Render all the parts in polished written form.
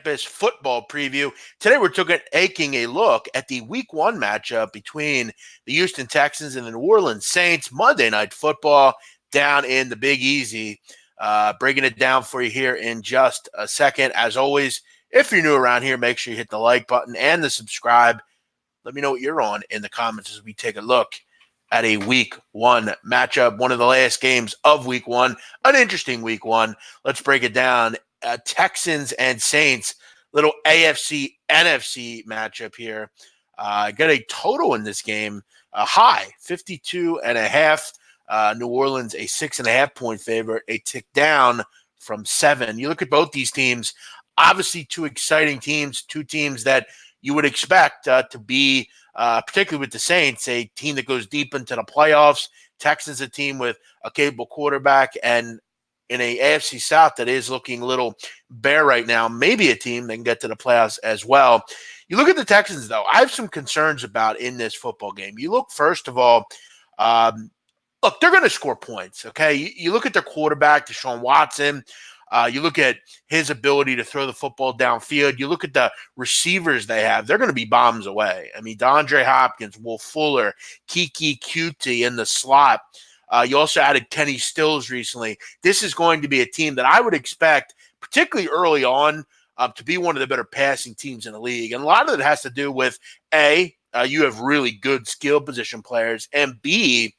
football preview. Today we're taking a look at the week one matchup between the Houston Texans and the New Orleans Saints. Monday Night Football down in the Big Easy. Breaking it down for you here in just a second. As always, if you're new around here, make sure you hit the like button and the subscribe. Let me know what you're on in the comments as we take a look at a week one matchup, one of the last games of week one, an interesting week one. Let's break it down. Texans and Saints, little AFC, NFC matchup here. Got a total in this game, high, 52.5. New Orleans, a 6.5 point favorite, a tick down from 7. You look at both these teams, obviously two exciting teams, two teams that you would expect to be, particularly with the Saints, a team that goes deep into the playoffs. Texans, a team with a capable quarterback, and in a AFC South that is looking a little bare right now, maybe a team that can get to the playoffs as well. You look at the Texans, though, I have some concerns about in this football game. You look, first of all, look, they're going to score points, okay? You look at their quarterback, Deshaun Watson. You look at his ability to throw the football downfield. You look at the receivers they have. They're going to be bombs away. I mean, DeAndre Hopkins, Will Fuller, Kiki Cutie in the slot. You also added Kenny Stills recently. This is going to be a team that I would expect, particularly early on, to be one of the better passing teams in the league. And a lot of it has to do with, A, you have really good skill position players, and B,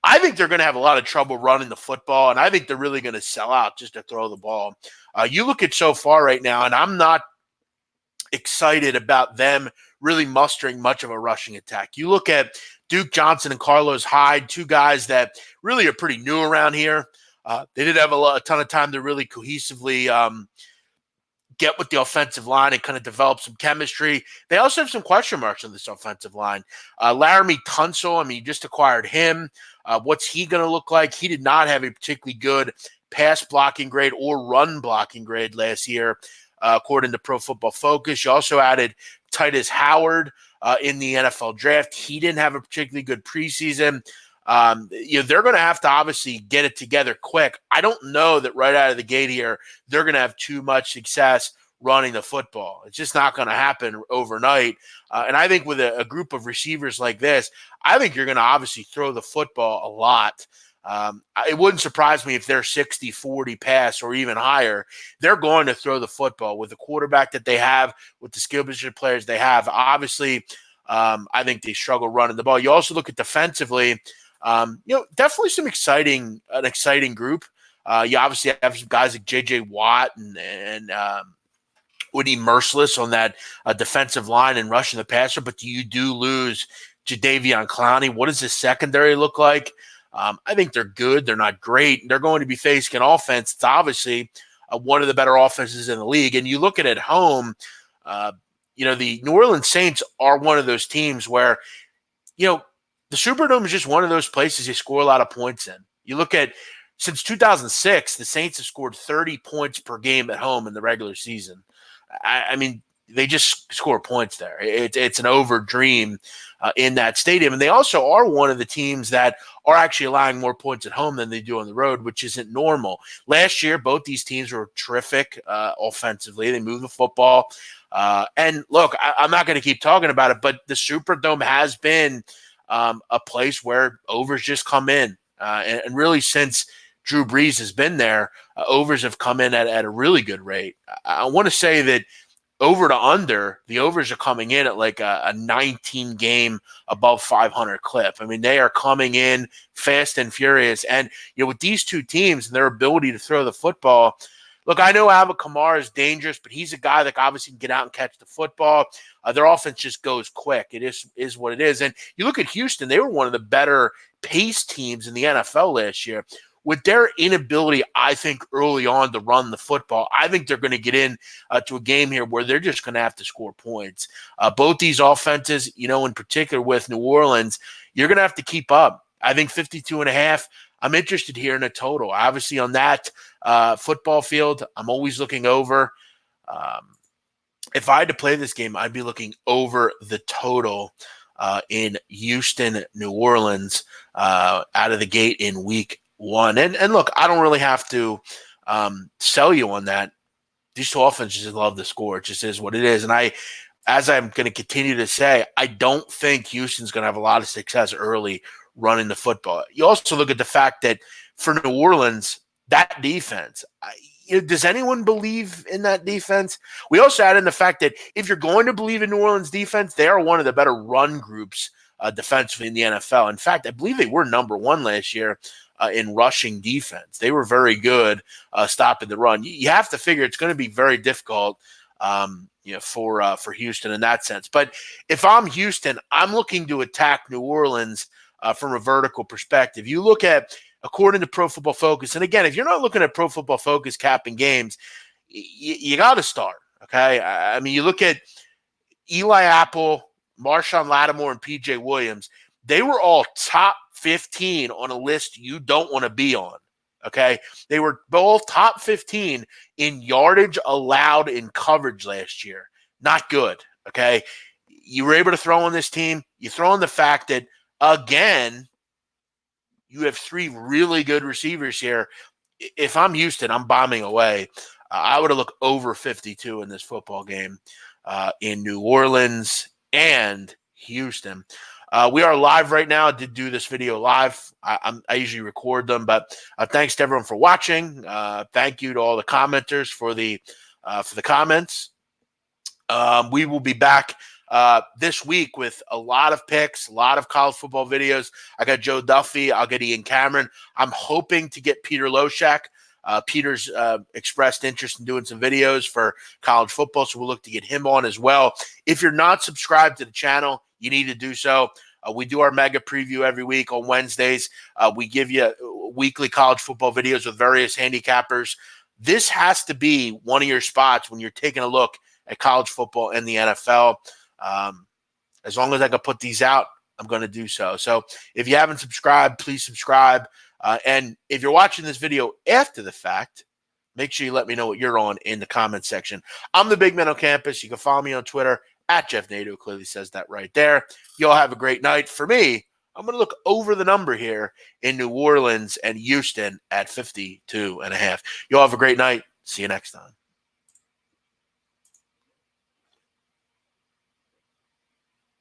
I think they're going to have a lot of trouble running the football, and I think they're really going to sell out just to throw the ball. You look at so far right now, and I'm not excited about them really mustering much of a rushing attack. You look at Duke Johnson and Carlos Hyde, two guys that really are pretty new around here. They didn't have a ton of time to really cohesively get with the offensive line and kind of develop some chemistry. They also have some question marks on this offensive line. Laramie Tunsil, I mean, you just acquired him. What's he going to look like? He did not have a particularly good pass blocking grade or run blocking grade last year, according to Pro Football Focus. You also added Titus Howard in the NFL draft. He didn't have a particularly good preseason. They're going to have to obviously get it together quick. I don't know that right out of the gate here, they're going to have too much success running the football. It's just not going to happen overnight. And I think with a group of receivers like this, I think you're going to obviously throw the football a lot. It wouldn't surprise me if they're 60-40 pass or even higher. They're going to throw the football with the quarterback that they have, with the skill position players they have. Obviously, I think they struggle running the ball. You also look at defensively, definitely an exciting group. You obviously have some guys like J.J. Watt and Woody Merciless on that defensive line and rushing the passer, but you do lose Jadeveon Clowney. What does the secondary look like? I think they're good. They're not great. They're going to be facing an offense. It's obviously one of the better offenses in the league. And you look at home, the New Orleans Saints are one of those teams where, the Superdome is just one of those places you score a lot of points in. You look at, since 2006, the Saints have scored 30 points per game at home in the regular season. I mean, they just score points there. It's an over dream in that stadium. And they also are one of the teams that are actually allowing more points at home than they do on the road, which isn't normal. Last year, both these teams were terrific offensively. They moved the football. And look, I'm not going to keep talking about it, but the Superdome has been a place where overs just come in. And really, since Drew Brees has been there, overs have come in at a really good rate. I want to say that over to under, the overs are coming in at like a 19 game above 500 clip. I mean, they are coming in fast and furious. And, with these two teams and their ability to throw the football, look, I know Alvin Kamara is dangerous, but he's a guy that obviously can get out and catch the football. Their offense just goes quick. It is what it is. And you look at Houston, they were one of the better pace teams in the NFL last year. With their inability, I think, early on to run the football, I think they're going to get in to a game here where they're just going to have to score points. Both these offenses, in particular with New Orleans, you're going to have to keep up. I think 52.5, I'm interested here in a total. Obviously, on that football field, I'm always looking over. If I had to play this game, I'd be looking over the total in Houston, New Orleans, out of the gate in week one. And look, I don't really have to sell you on that. these two offenses just love to score. It just is what it is. And as I'm going to continue to say, I don't think Houston's going to have a lot of success early running the football. You also look at the fact that for New Orleans, that defense, does anyone believe in that defense? We also add in the fact that if you're going to believe in New Orleans defense, they are one of the better run groups defensively in the NFL. In fact, I believe they were number one last year in rushing defense. They were very good stopping the run. You have to figure it's going to be very difficult for Houston in that sense. But if I'm Houston, I'm looking to attack New Orleans from a vertical perspective. You look at, according to Pro Football Focus, and again, if you're not looking at Pro Football Focus capping games, you got to start, okay? I mean, you look at Eli Apple, Marshawn Lattimore, and P.J. Williams. They were all top 15 on a list you don't want to be on, okay? They were both top 15 in yardage allowed in coverage last year. Not good, okay? You were able to throw on this team. You throw in the fact that, again, you have three really good receivers here. If I'm Houston, I'm bombing away. I would have looked over 52 in this football game in New Orleans and Houston. We are live right now. I did do this video live. I usually record them, but thanks to everyone for watching. Thank you to all the commenters for the comments. We will be back this week with a lot of picks, a lot of college football videos. I got Joe Duffy. I'll get Ian Cameron. I'm hoping to get Peter Loshak. Peter's expressed interest in doing some videos for college football, so we'll look to get him on as well. If you're not subscribed to the channel, you need to do so. We do our mega preview every week on Wednesdays. We give you weekly college football videos with various handicappers. This has to be one of your spots when you're taking a look at college football and the NFL. As long as I can put these out, I'm going to do so. So if you haven't subscribed, please subscribe. And if you're watching this video after the fact, make sure you let me know what you're on in the comment section. I'm the Big Man on Campus. You can follow me on Twitter at Jeff Nadeau. Clearly says that right there. You all have a great night. For me, I'm going to look over the number here in New Orleans and Houston at 52.5. You all have a great night. See you next time.